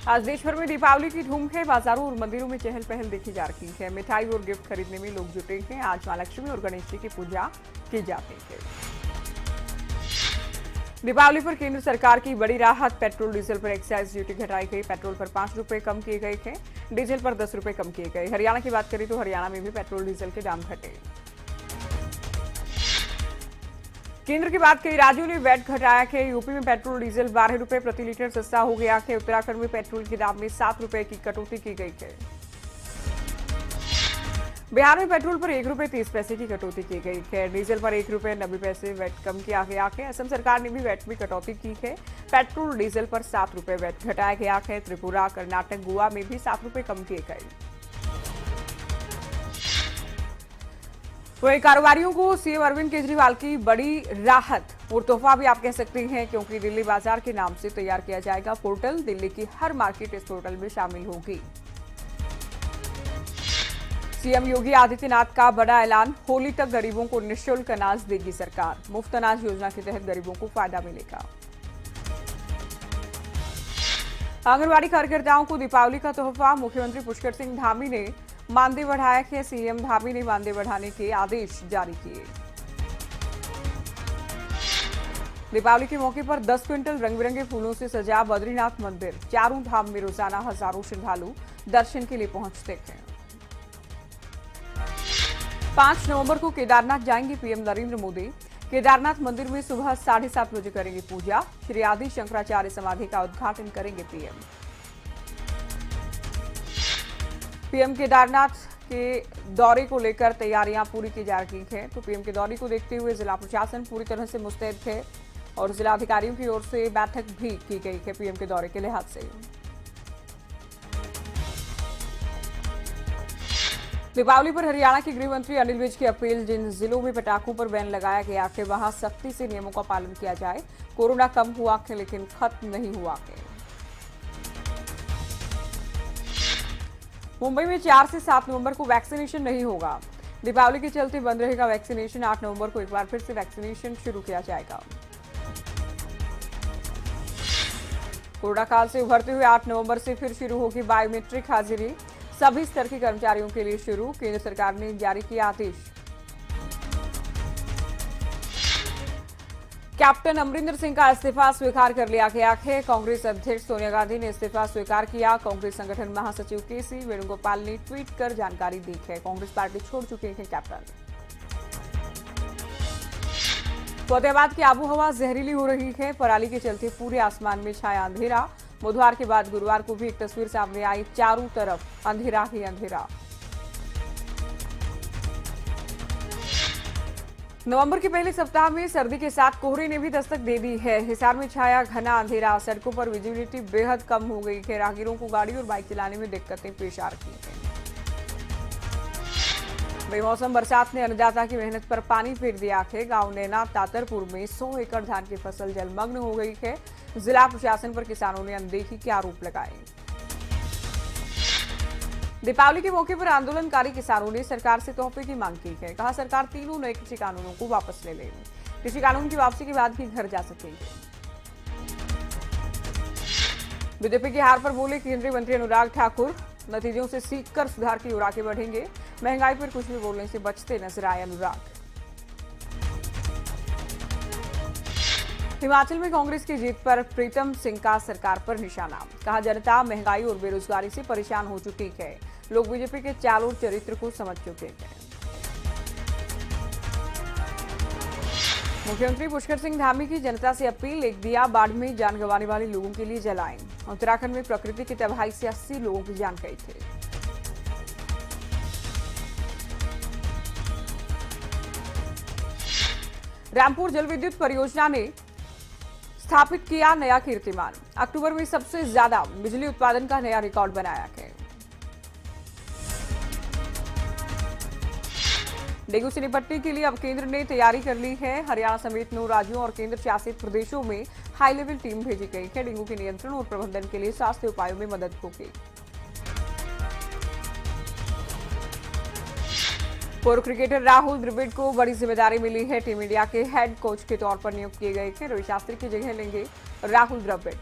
आज देश भर में दीपावली की धूम है। बाजारों और मंदिरों में चहल पहल देखी जा रही है। मिठाई और गिफ्ट खरीदने में लोग जुटे हैं। आज मां लक्ष्मी और गणेश जी की पूजा की जाती है। दीपावली पर केंद्र सरकार की बड़ी राहत। पेट्रोल डीजल पर एक्साइज ड्यूटी घटाई गई। पेट्रोल पर 5 रुपए कम किए गए हैं। डीजल पर 10 रुपए कम किए गए। हरियाणा की बात करें तो हरियाणा में भी पेट्रोल डीजल के दाम घटे। केंद्र की बात कई राज्यों ने वैट घटाया है। यूपी में पेट्रोल डीजल 12 रुपए प्रति लीटर सस्ता हो गया है। उत्तराखंड में पेट्रोल के दाम में 7 रुपए की कटौती की गई है। बिहार में पेट्रोल पर 1 रुपए 30 पैसे की कटौती की गई है। डीजल पर 1 रुपए 90 पैसे वैट कम किया गया है। असम सरकार ने भी वैट में कटौती की है। पेट्रोल डीजल पर 7 रुपए वैट घटाया गया है। त्रिपुरा, कर्नाटक, गोवा में भी 7 रुपए कम किए गए। वहीं कारोबारियों को सीएम अरविंद केजरीवाल की बड़ी राहत और तोहफा भी आप कह सकते हैं, क्योंकि दिल्ली बाजार के नाम से तैयार किया जाएगा पोर्टल। दिल्ली की हर मार्केट इस पोर्टल में शामिल होगी। सीएम योगी आदित्यनाथ का बड़ा ऐलान। होली तक गरीबों को निःशुल्क अनाज देगी सरकार। मुफ्त अनाज योजना के तहत गरीबों को फायदा मिलेगा। आंगनबाड़ी कार्यकर्ताओं को दीपावली का तोहफा। मुख्यमंत्री पुष्कर सिंह धामी ने मानदेय बढ़ाया है। सीएम धामी ने मानदेय बढ़ाने के आदेश जारी किए। दीपावली के मौके पर 10 क्विंटल रंग बिरंगे फूलों से सजा बद्रीनाथ मंदिर। चारों धाम में रोजाना हजारों श्रद्धालु दर्शन के लिए पहुंचते हैं। 5 नवंबर को केदारनाथ जाएंगे पीएम नरेंद्र मोदी। केदारनाथ मंदिर में सुबह 7:30 बजे करेंगे पूजा। श्री आदि शंकराचार्य समाधि का उद्घाटन करेंगे पीएम। पीएम केदारनाथ के दौरे को लेकर तैयारियां पूरी की जा रही हैं। तो पीएम के दौरे को देखते हुए जिला प्रशासन पूरी तरह से मुस्तैद है और जिला अधिकारियों की ओर से बैठक भी की गई है पीएम के दौरे के लिहाज से। दीपावली पर हरियाणा के गृह मंत्री अनिल विज की अपील। जिन जिलों में पटाखों पर बैन लगाया गया है वहां सख्ती से नियमों का पालन किया जाए। कोरोना कम हुआ है लेकिन खत्म नहीं हुआ है। मुंबई में 4 से 7 नवंबर को वैक्सीनेशन नहीं होगा। दीपावली के चलते बंद रहेगा वैक्सीनेशन। 8 नवंबर को एक बार फिर से वैक्सीनेशन शुरू किया जाएगा। कोरोना काल से उभरते हुए 8 नवंबर से फिर शुरू होगी बायोमेट्रिक हाजिरी। सभी स्तर के कर्मचारियों के लिए शुरू। केंद्र सरकार ने जारी किया आदेश। कैप्टन अमरिंदर सिंह का इस्तीफा स्वीकार कर लिया गया है। कांग्रेस अध्यक्ष सोनिया गांधी ने इस्तीफा स्वीकार किया। कांग्रेस संगठन महासचिव केसी वेणुगोपाल ने ट्वीट कर जानकारी दी है। कांग्रेस पार्टी छोड़ चुके हैं कैप्टन। फतेहाबाद की आबोहवा जहरीली हो रही है। पराली के चलते पूरे आसमान में छाया अंधेरा। बुधवार के बाद गुरुवार को भी एक तस्वीर सामने आई। चारों तरफ अंधेरा ही अंधेरा। नवंबर के पहले सप्ताह में सर्दी के साथ कोहरे ने भी दस्तक दे दी है। हिसार में छाया घना अंधेरा। सड़कों पर विजिबिलिटी बेहद कम हो गई है। राहगीरों को गाड़ी और बाइक चलाने में दिक्कतें पेश आ रही हैं। बेमौसम बरसात ने अन्नदाता की मेहनत पर पानी फेर दिया है। गांव नैना तातरपुर में 100 एकड़ धान की फसल जलमग्न हो गई है। जिला प्रशासन पर किसानों ने अनदेखी के आरोप लगाए। दीपावली के मौके पर आंदोलनकारी किसानों ने सरकार से तोहफे की मांग की है। कहा सरकार तीनों नए कृषि कानूनों को वापस ले ले। कृषि कानून की वापसी के बाद ही घर जा सकेंगे। बीजेपी की हार पर बोले केंद्रीय मंत्री अनुराग ठाकुर। नतीजों से सीखकर सुधार की ओर आगे बढ़ेंगे। महंगाई पर कुछ भी बोलने से बचते नजर आए अनुराग। हिमाचल में कांग्रेस की जीत पर प्रीतम सिंह का सरकार पर निशाना। कहा जनता महंगाई और बेरोजगारी से परेशान हो चुकी है। लोग बीजेपी के चाल और चरित्र को समझ चुके हैं। मुख्यमंत्री पुष्कर सिंह धामी की जनता से अपील। एक दिया बाढ़ में जान गंवाने वाले लोगों के लिए जलाएं। उत्तराखंड में प्रकृति की तबाही से 80 लोगों की जान गई थी। रामपुर जल विद्युत परियोजना ने स्थापित किया नया कीर्तिमान। अक्टूबर में सबसे ज्यादा बिजली उत्पादन का नया रिकॉर्ड बनाया है। डेंगू से निपटने के लिए अब केंद्र ने तैयारी कर ली है। हरियाणा समेत 9 राज्यों और केंद्र शासित प्रदेशों में हाई लेवल टीम भेजी गई है। डेंगू के नियंत्रण और प्रबंधन के लिए स्वास्थ्य उपायों में मदद होगी। पूर्व क्रिकेटर राहुल द्रविड़ को बड़ी जिम्मेदारी मिली है। टीम इंडिया के हेड कोच के तौर पर नियुक्त किए गए थे। रवि शास्त्री की जगह लेंगे राहुल द्रविड़।